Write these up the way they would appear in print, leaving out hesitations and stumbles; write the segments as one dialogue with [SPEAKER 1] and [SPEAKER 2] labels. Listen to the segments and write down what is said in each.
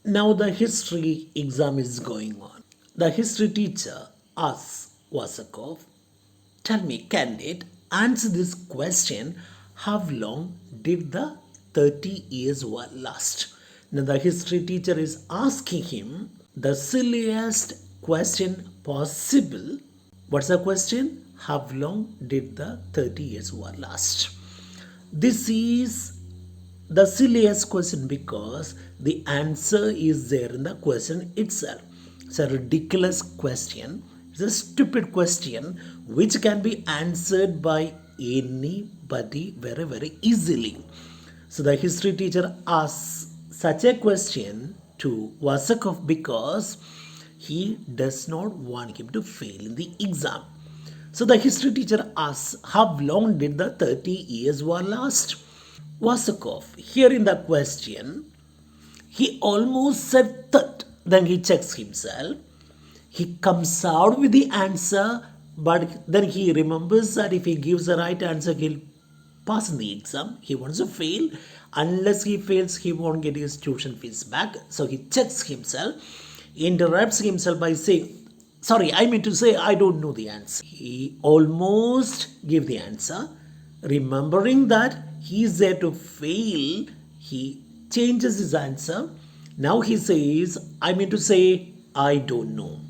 [SPEAKER 1] Now the history exam is going on. The history teacher asks Vasakov, tell me, candidate, answer this question. How long did the 30 years war last? Now the history teacher is asking him the silliest question possible. What's the question? How long did the 30 years war last? This is the silliest question because the answer is there in the question itself. It's a ridiculous question. It's a stupid question which can be answered by anybody very, very easily. So the history teacher asks such a question to Vasakov because he does not want him to fail in the exam. So the history teacher asks, how long did the 30 years war last? Vasakov, here in the question, he almost said that. Then he checks himself. He comes out with the answer, but then he remembers that if he gives the right answer, he'll pass in the exam. He wants to fail. Unless he fails, he won't get his tuition fees back. So he checks himself, interrupts himself by saying, sorry, I mean to say, I don't know the answer. He almost gave the answer. Remembering that he is there to fail, he changes his answer. Now he says, I mean to say, I don't know.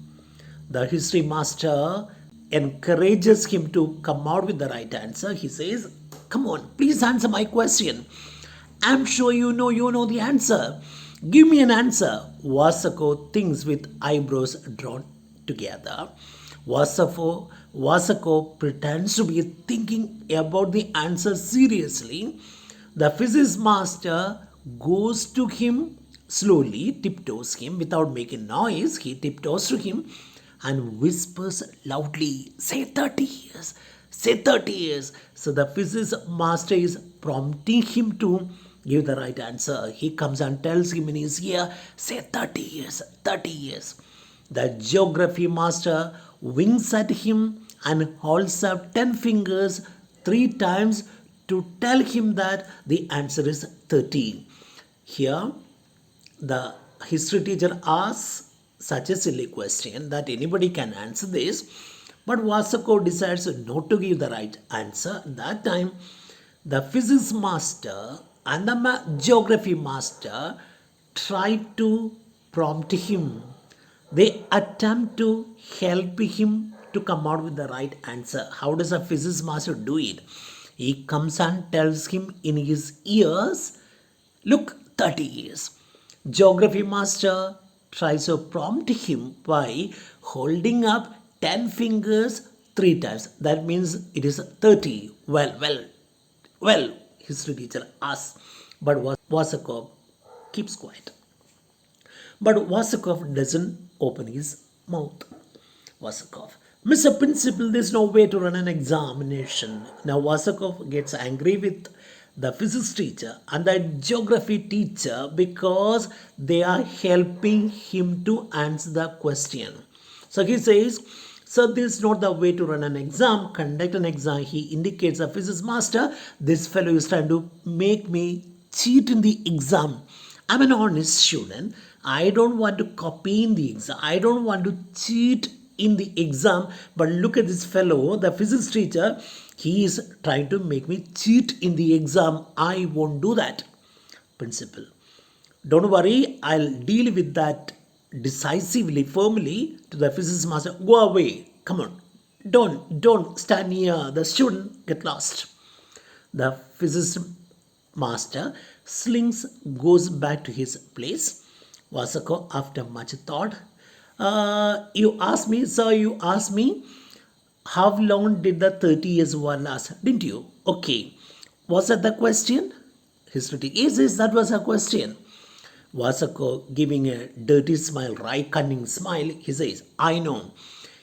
[SPEAKER 1] The history master encourages him to come out with the right answer. He says, come on, please answer my question. I'm sure you know the answer. Give me an answer. Vasako thinks with eyebrows drawn together. Vasako pretends to be thinking about the answer seriously. The physics master goes to him slowly, tiptoes him without making noise. He tiptoes to him and whispers loudly, say 30 years, say 30 years. So the physics master is prompting him to give the right answer. He comes and tells him in his ear, say 30 years, 30 years. The geography master winks at him and holds up 10 fingers 3 times to tell him that the answer is 30. Here, the history teacher asks such a silly question that anybody can answer this, but Vasako decides not to give the right answer. That time, the physics master and the geography master try to prompt him. They attempt to help him to come out with the right answer. How does a physics master do it? He comes and tells him in his ears, look, 30 years. Geography master tries to prompt him by holding up 10 fingers 3 times. That means it is 30. Well, history teacher asks, but Vasakov keeps quiet. But Vasakov doesn't open his mouth. Vasakov, Mr. Principal, there's no way to run an examination. Now Vasakov gets angry with the physics teacher and the geography teacher because they are helping him to answer the question. So he says, so this is not the way to run an exam, conduct an exam. He indicates the physics master, this fellow is trying to make me cheat in the exam. I'm an honest student. I don't want to copy in the exam. I don't want to cheat in the exam. But look at this fellow, the physics teacher. He is trying to make me cheat in the exam. I won't do that. Principal, don't worry. I'll deal with that decisively, firmly to the physics master. Go away. Come on. Don't stand near the student. Get lost. The physics master slinks goes back to his place. Vasako, after much thought, you asked me, sir, you asked me, how long did the 30 years war last? Didn't you? Okay. Was that the question? History teacher, yes, that was a question. Vasako giving a dirty smile, right cunning smile, he says, I know.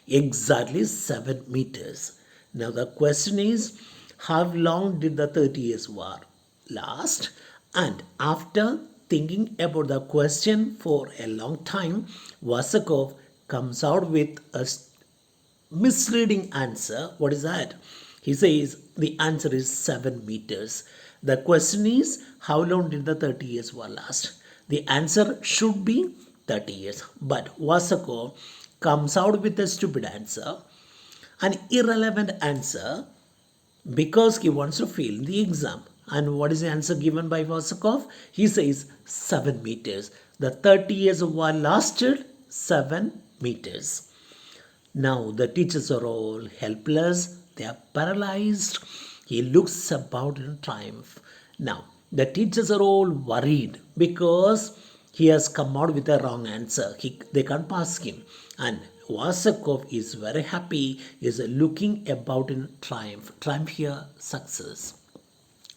[SPEAKER 1] Exactly 7 meters. Now the question is, how long did the 30 years war last? And after thinking about the question for a long time, Vasakov comes out with a misleading answer. What is that? He says the answer is 7 meters. The question is, how long did the 30 years war last? The answer should be 30 years. But Vasako comes out with a stupid answer, an irrelevant answer, because he wants to fail the exam. And what is the answer given by Vasakov? He says 7 meters. The 30 years war lasted 7 meters. Now the teachers are all helpless, they are paralyzed. He looks about in triumph. Now the teachers are all worried because he has come out with a wrong answer. They can't pass him. And Vasakov is very happy, is looking about in triumph. Triumph here, success.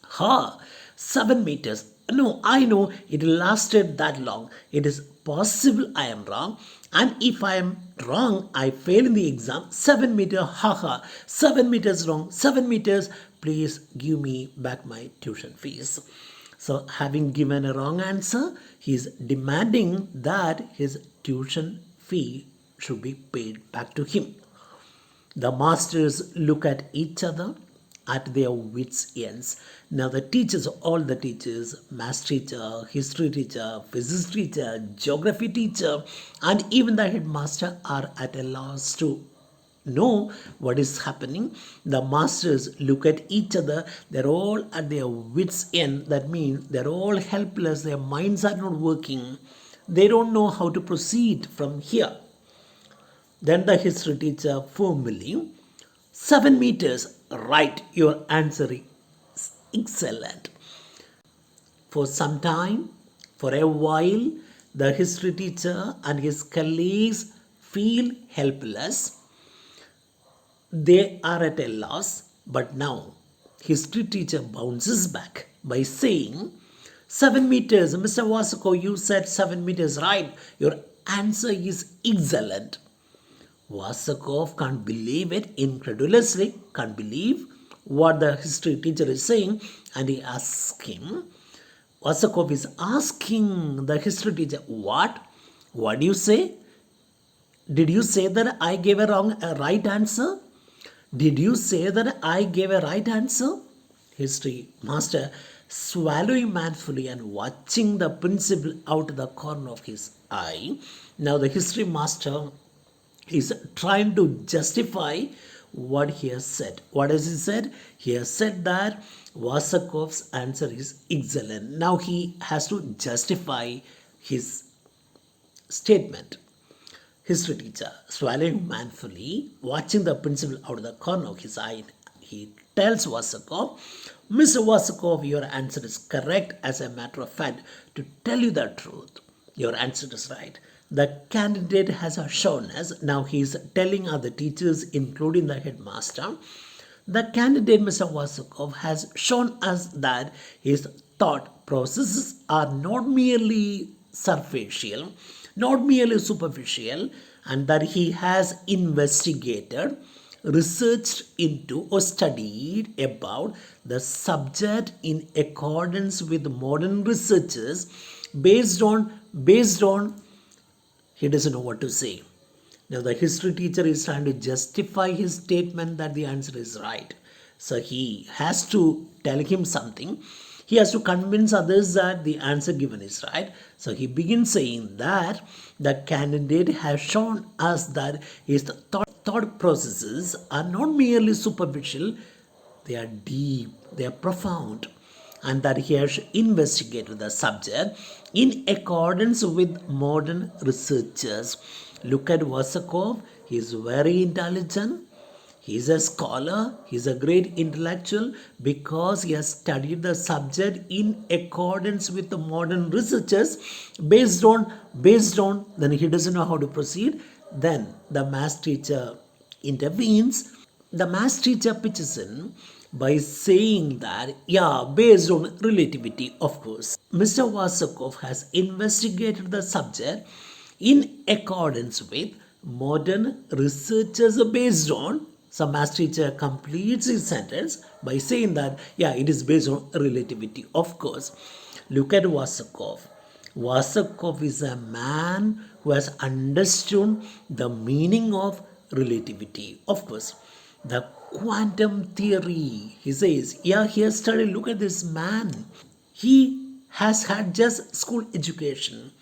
[SPEAKER 1] Ha! 7 meters. No, I know it lasted that long. It is possible I am wrong. And if I am wrong, I fail in the exam. 7 meters, haha. 7 meters wrong. 7 meters. Please give me back my tuition fees. So, having given a wrong answer, he is demanding that his tuition fee should be paid back to him. The masters look at each other at their wits' ends. Now the teachers, all the teachers, math teacher, history teacher, physics teacher, geography teacher, and even the headmaster are at a loss to know what is happening. The masters look at each other, they're all at their wits' end. That means they're all helpless, their minds are not working, they don't know how to proceed from here. Then the history teacher firmly, 7 meters, right, your answer is excellent. For some time, for a while, the history teacher and his colleagues feel helpless. They are at a loss, but now history teacher bounces back by saying, 7 meters, Mr. Vasako, you said 7 meters, right? Your answer is excellent. Vasakov can't believe it, incredulously can't believe what the history teacher is saying, and he asks him, Vasakov is asking the history teacher, what? What do you say? Did you say that I gave a right answer? Did you say that I gave a right answer? History master swallowing manfully and watching the principal out the corner of his eye. Now the history master is trying to justify what he has said. What has he said? He has said that Vasakov's answer is excellent. Now he has to justify his statement. History teacher, swallowing manfully, watching the principal out of the corner of his eye, he tells Vasakov, Mr. Vasakov, your answer is correct. As a matter of fact, to tell you the truth, your answer is right. The candidate has shown us, now he is telling other teachers, including the headmaster, the candidate, Mr. Vasakov, has shown us that his thought processes are not merely superficial, not merely superficial, and that he has investigated, researched into, or studied about the subject in accordance with modern researches based on he doesn't know what to say. Now the history teacher is trying to justify his statement that the answer is right. So he has to tell him something. He has to convince others that the answer given is right. So he begins saying that the candidate has shown us that his thought processes are not merely superficial, they are deep, they are profound, and that he has investigated the subject in accordance with modern researchers. Look at Vasakov, he is very intelligent, he is a scholar, he is a great intellectual because he has studied the subject in accordance with the modern researchers based on, then he doesn't know how to proceed. Then the math teacher intervenes. The math teacher pitches in by saying that, yeah, based on relativity, of course. Mr. Vasakov has investigated the subject in accordance with modern researchers based on. Some math teacher completes his sentence by saying that, yeah, it is based on relativity, of course. Look at Vasakov. Vasakov is a man who has understood the meaning of relativity, of course. The quantum theory, he says, yeah, he has studied. Look at this man. He has had just school education.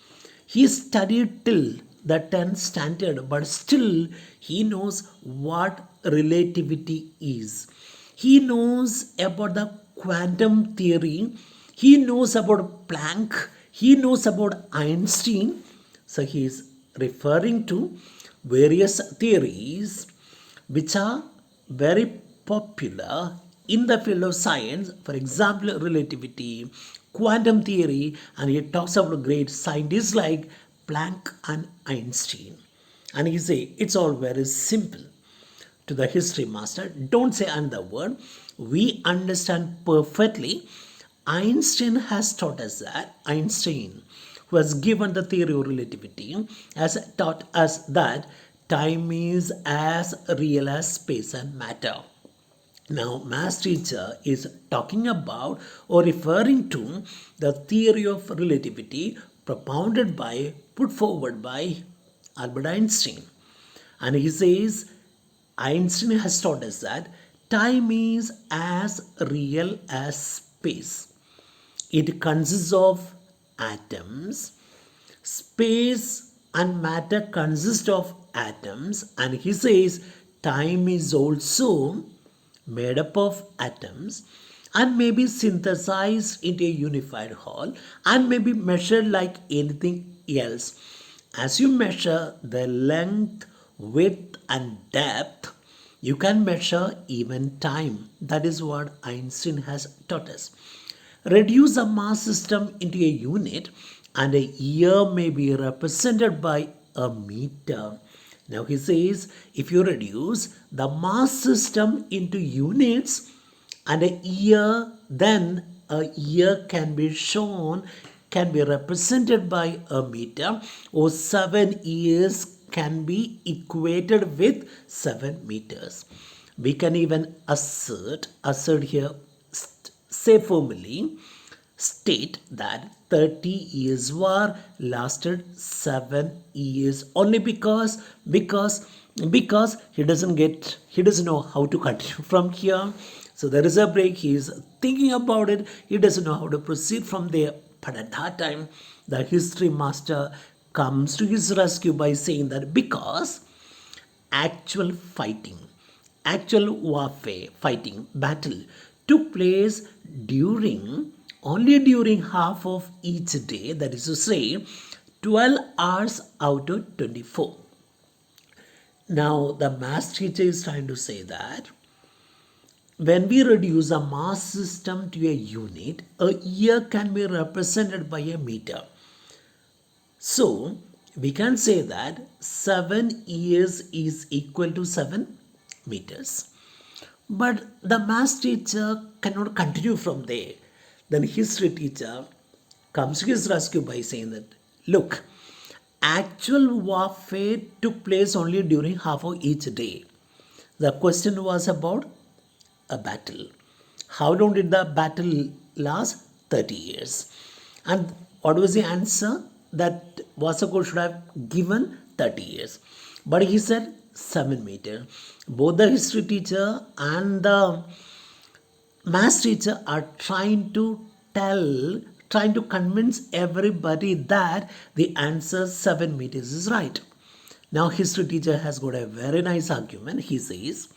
[SPEAKER 1] He studied till the 10th standard, but still he knows what relativity is. He knows about the quantum theory. He knows about Planck. He knows about Einstein. So he is referring to various theories which are very popular in the field of science. For example, relativity, quantum theory, and he talks about great scientists like Planck and Einstein. And he say it's all very simple. To the history master, don't say another word. We understand perfectly. Einstein has taught us that Einstein, who has given the theory of relativity, has taught us that time is as real as space and matter. Now, math teacher is talking about or referring to the theory of relativity propounded by, put forward by Albert Einstein. And he says Einstein has taught us that time is as real as space. It consists of atoms. Space and matter consist of atoms, and he says time is also made up of atoms and may be synthesized into a unified whole and may be measured like anything else. As you measure the length, width, and depth, you can measure even time. That is what Einstein has taught us. Reduce a mass system into a unit, and a year may be represented by a meter. Now he says if you reduce the mass system into units and a year, then a year can be shown, can be represented by a meter, or 7 years can be equated with 7 meters. We can even assert here, say formally, state that 30 years war lasted 7 years only because he doesn't know how to continue from here. So there is a break. He is thinking about it. He doesn't know how to proceed from there. But at that time, the history master comes to his rescue by saying that because actual fighting, actual warfare, fighting, battle took place only during half of each day, that is to say, 12 hours out of 24. Now, the math teacher is trying to say that when we reduce a mass system to a unit, a year can be represented by a meter. So, we can say that 7 years is equal to 7 meters. But the math teacher cannot continue from there. Then history teacher comes to his rescue by saying that, look, actual warfare took place only during half of each day. The question was about a battle. How long did the battle last? 30 years. And what was the answer? That Vasako should have given 30 years. But he said 7 meter. Both the history teacher and the math teacher are trying to convince everybody that the answer 7 meters is right. Now history teacher has got a very nice argument. He says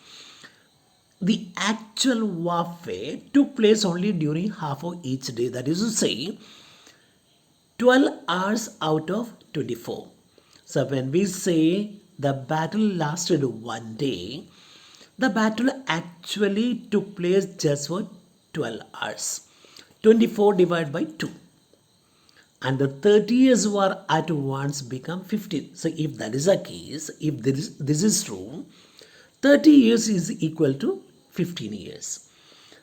[SPEAKER 1] the actual warfare took place only during half of each day. That is to say, 12 hours out of 24. So when we say the battle lasted one day, the battle actually took place just for 12 hours. 24 divided by 2. And the 30 years war at once become 15. So if that is the case, if this is true, 30 years is equal to 15 years.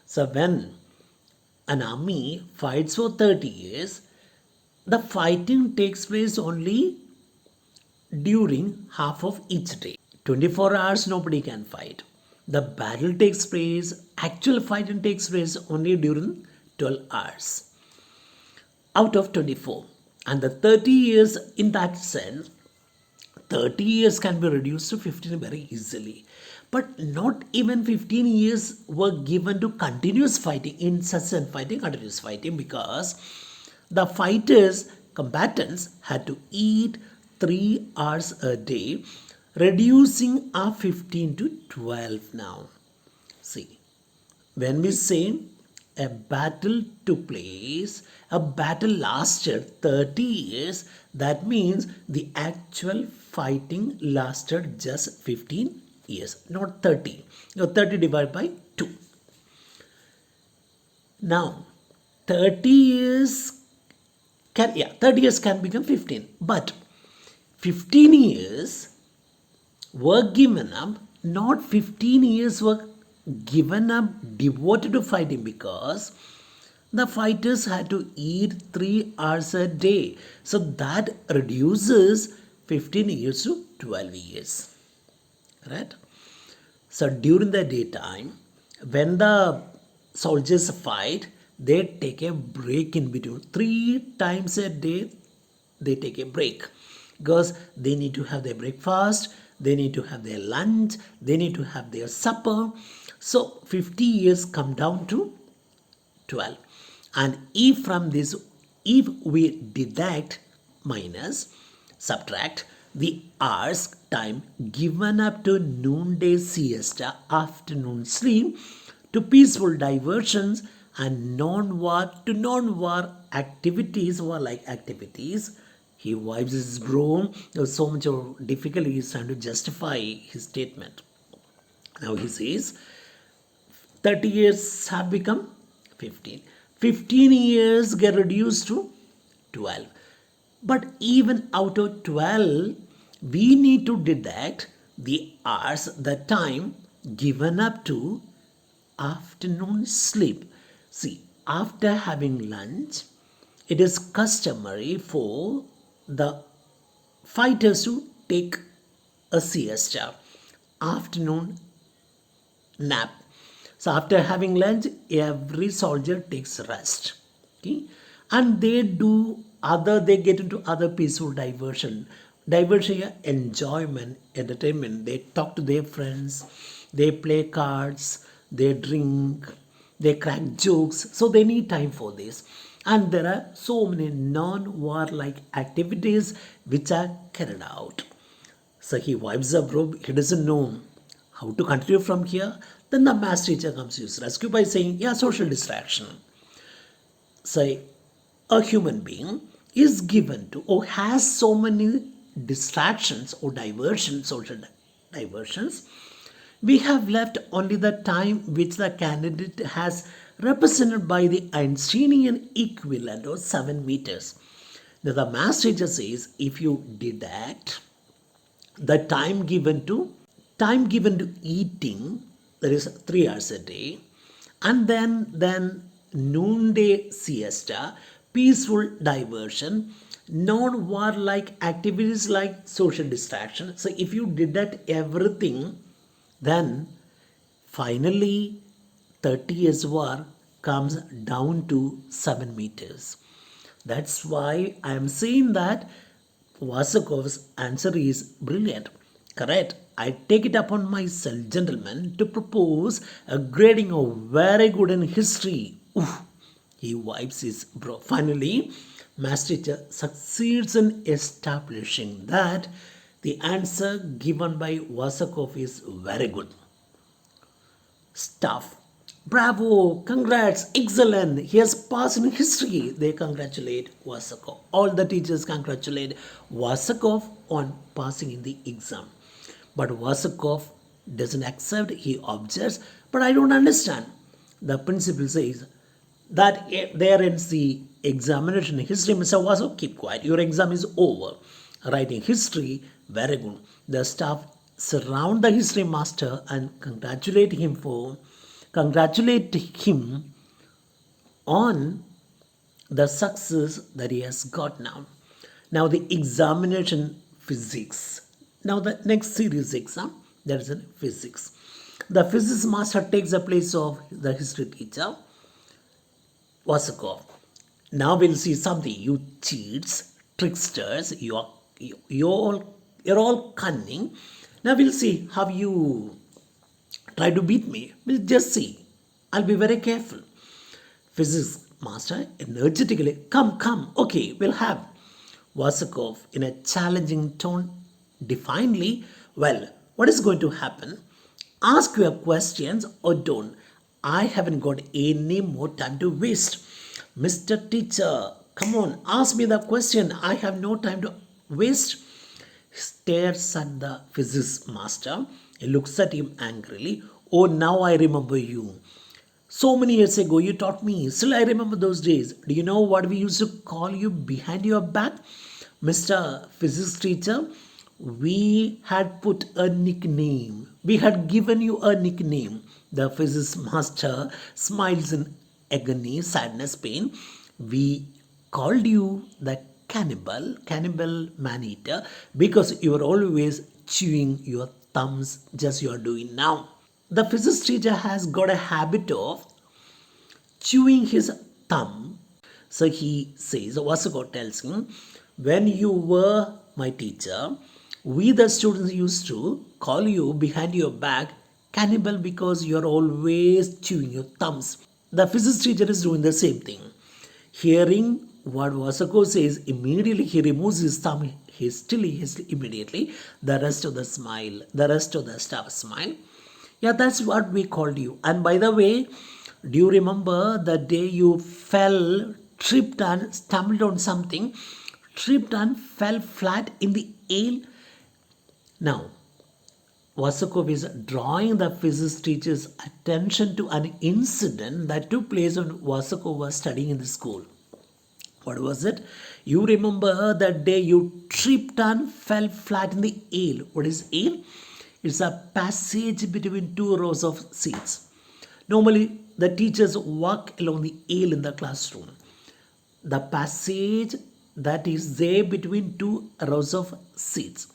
[SPEAKER 1] So when an army fights for 30 years, the fighting takes place only during half of each day. 24 hours nobody can fight. The battle takes place, actual fighting takes place only during 12 hours out of 24. And the 30 years, in that sense, 30 years can be reduced to 15 very easily. But not even 15 years were given to continuous fighting, incessant fighting, continuous fighting, because The fighters, combatants, had to eat 3 hours a day, reducing our 15 to 12 now. See, when we say a battle took place, a battle lasted 30 years, that means the actual fighting lasted just 15 years, not 30. 30 divided by 2. Now, 30 years 30 years can become 15, but 15 years were given up, not 15 years were given up devoted to fighting, because the fighters had to eat 3 hours a day. So that reduces 15 years to 12 years. Right? So during the daytime, when the soldiers fight, they take a break in between. 3 times a day, they take a break because they need to have their breakfast, they need to have their lunch, they need to have their supper. So 50 years come down to 12. And if from this, if we deduct, minus, subtract the hours time given up to noonday siesta, afternoon sleep, to peaceful diversions and non-war activities, warlike activities, he wipes his broom. There's so much of difficulty he's trying to justify his statement. Now he says 30 years have become 15. 15 years get reduced to 12. But even out of 12, we need to deduct the hours, the time given up to afternoon sleep. See, after having lunch, it is customary for the fighters to take a siesta, afternoon nap. So after having lunch, every soldier takes rest. Okay? And they get into other peaceful diversion, enjoyment, entertainment. They talk to their friends, they play cards, they drink, they crack jokes. So they need time for this. And there are so many non-warlike activities which are carried out. So he wipes the robe, he doesn't know how to continue from here. Then the math teacher comes to his rescue by saying, yeah, social distraction. Say, a human being is given to or has so many distractions or diversions, social diversions. We have left only the time which the candidate has represented by the Einsteinian equivalent of 7 meters. Now the math teacher says if you deduct the time given to eating, that is 3 hours a day, and then noonday siesta, peaceful diversion, non-warlike activities like social distraction. So if you deduct everything, then finally 30 years war comes down to 7 meters. That's why I am saying that Vasakov's answer is brilliant. Correct. I take it upon myself, gentlemen, to propose a grading of very good in history. Oof, he wipes his brow. Finally, master teacher succeeds in establishing that the answer given by Vasakov is very good. Staff. Bravo, congrats, excellent. He has passed in history. They congratulate Vasakov. All the teachers congratulate Vasakov on passing in the exam. But Vasakov doesn't accept, he objects. But I don't understand. The principal says that there ends the examination in history. Mr. Vasakov, keep quiet. Your exam is over. Writing history, very good. The staff surround the history master and congratulate him on the success that he has got now. Now the examination physics. Now the next series exam, that is in physics. The physics master takes the place of the history teacher, Vasakov. Now we'll see something. You cheats, tricksters, you're all cunning. Now we'll see how you try to beat me. We'll just see. I'll be very careful. Physics Master energetically, come, come, okay, we'll have. Vasakov in a challenging tone defiantly, well, what is going to happen? Ask your questions or don't. I haven't got any more time to waste. Mr. Teacher, come on, ask me the question. I have no time to waste. Stares at the physics master. He looks at him angrily. Oh, now I remember you. So many years ago, you taught me. Still, I remember those days. Do you know what we used to call you behind your back? Mr. Physics teacher, we had put a nickname. We had given you a nickname. The physics master smiles in agony, sadness, pain. We called you the cannibal man eater, because you were always chewing your thumbs, just you are doing now. The physics teacher has got a habit of chewing his thumb. So he says, Vasako tells him, when you were my teacher, we the students used to call you behind your back cannibal because you're always chewing your thumbs. The physics teacher is doing the same thing. Hearing what Vasako says, immediately he removes his thumb hastily, immediately. The rest of the staff smile. Yeah, that's what we called you. And by the way, do you remember the day you fell, tripped and stumbled on something, tripped and fell flat in the ale? Now, Vasakov is drawing the physics teacher's attention to an incident that took place when Vasakov was studying in the school. What was it? You remember that day you tripped and fell flat in the ale. What is ale? It's a passage between two rows of seats. Normally, the teachers walk along the aisle in the classroom. The passage that is there between two rows of seats.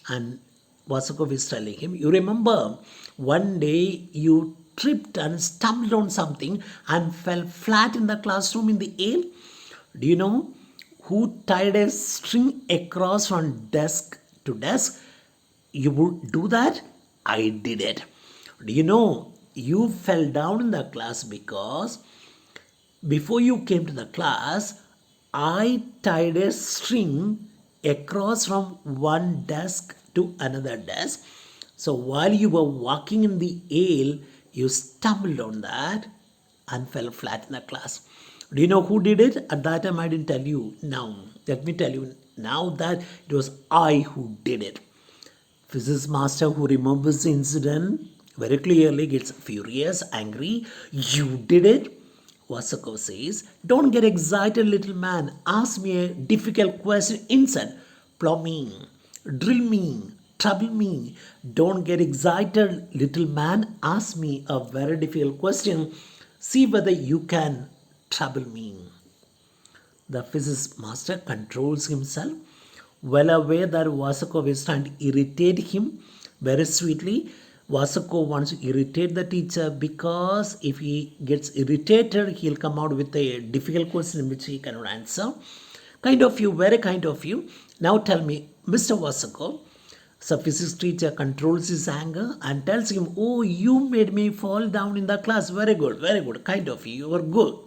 [SPEAKER 1] And Vasakov is telling him, you remember one day you tripped and stumbled on something and fell flat in the classroom in the aisle? Do you know who tied a string across from desk to desk? You would do that? I did it. Do you know you fell down in the class because before you came to the class, I tied a string across from one desk to another desk. So while you were walking in the aisle, you stumbled on that and fell flat in the class. Do you know who did it? At that time, I didn't tell you. Now, let me tell you now that it was I who did it. Physics master who remembers the incident very clearly gets furious, angry. You did it? Vasako says, don't get excited, little man. Ask me a difficult question instead. Plow me, drill me, trouble me. Don't get excited, little man. Ask me a very difficult question. See whether you can trouble me. The physics master controls himself, well aware that Vasakov is trying to irritate him very sweetly. Vasakov wants to irritate the teacher because if he gets irritated, he'll come out with a difficult question which he cannot answer. Kind of you, very kind of you. Now tell me, Mr. Vasakov, so physics teacher controls his anger and tells him, oh, you made me fall down in the class. Very good, kind of you. You were good.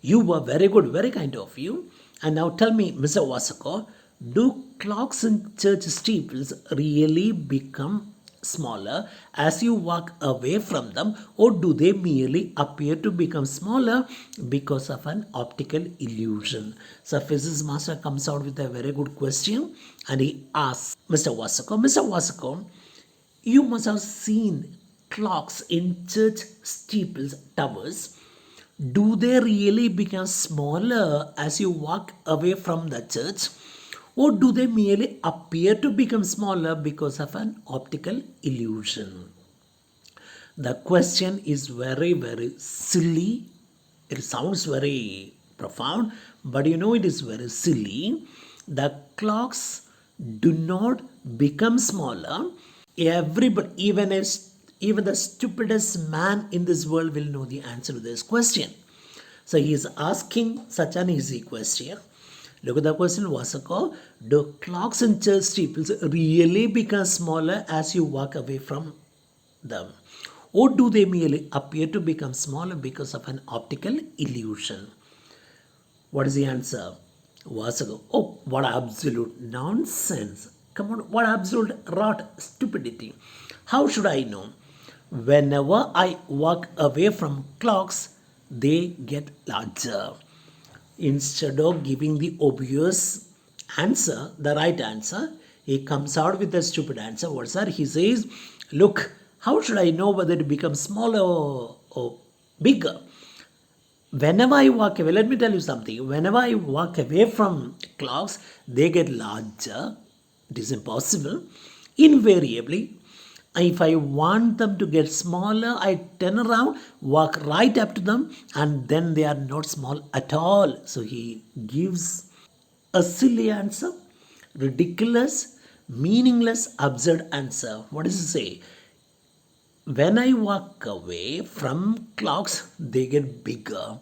[SPEAKER 1] You were very good, very kind of you. And now tell me, Mr. Vasakov, do clocks in church steeples really become smaller as you walk away from them, or do they merely appear to become smaller because of an optical illusion? So physics master comes out with a very good question and he asks Mr. Vasako, you must have seen clocks in church steeples towers. Do they really become smaller as you walk away from the church? Or do they merely appear to become smaller because of an optical illusion? The question is very, very silly. It sounds very profound, but it is very silly. The clocks do not become smaller. Everybody, even the stupidest man in this world will know the answer to this question. So he is asking such an easy question. Look at the question, Vasako. Do clocks in church steeples really become smaller as you walk away from them? Or do they merely appear to become smaller because of an optical illusion? What is the answer? Vasago. Oh, what absolute nonsense. Come on, what absolute rot stupidity. How should I know? Whenever I walk away from clocks, they get larger. Instead of giving the obvious answer, the right answer, he comes out with a stupid answer. What's that? He says, look, how should I know whether it becomes smaller or bigger? Whenever I walk away, let me tell you something. Whenever I walk away from clocks, they get larger. It is impossible. Invariably, if I want them to get smaller, I turn around, walk right up to them, and then they are not small at all. So he gives a silly answer, ridiculous, meaningless, absurd answer. What does he say? When I walk away from clocks, they get bigger.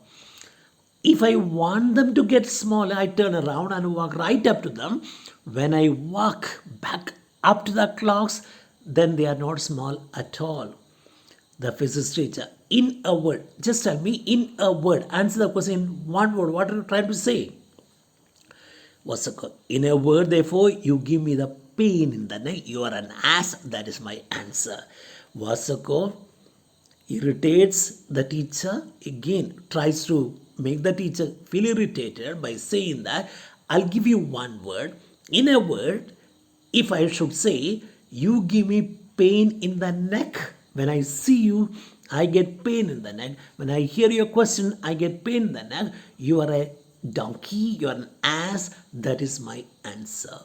[SPEAKER 1] If I want them to get smaller, I turn around and walk right up to them. When I walk back up to the clocks, then they are not small at all. The physics teacher, in a word, just tell me in a word, answer the question in one word. What are you trying to say? What's the in a word, therefore, you give me the pain in the neck. You are an ass. That is my answer. Vasako irritates the teacher, again tries to make the teacher feel irritated by saying that I'll give you one word. In a word, if I should say, you give me pain in the neck. When I see you, I get pain in the neck. When I hear your question, I get pain in the neck. You are a donkey, you are an ass. That is my answer.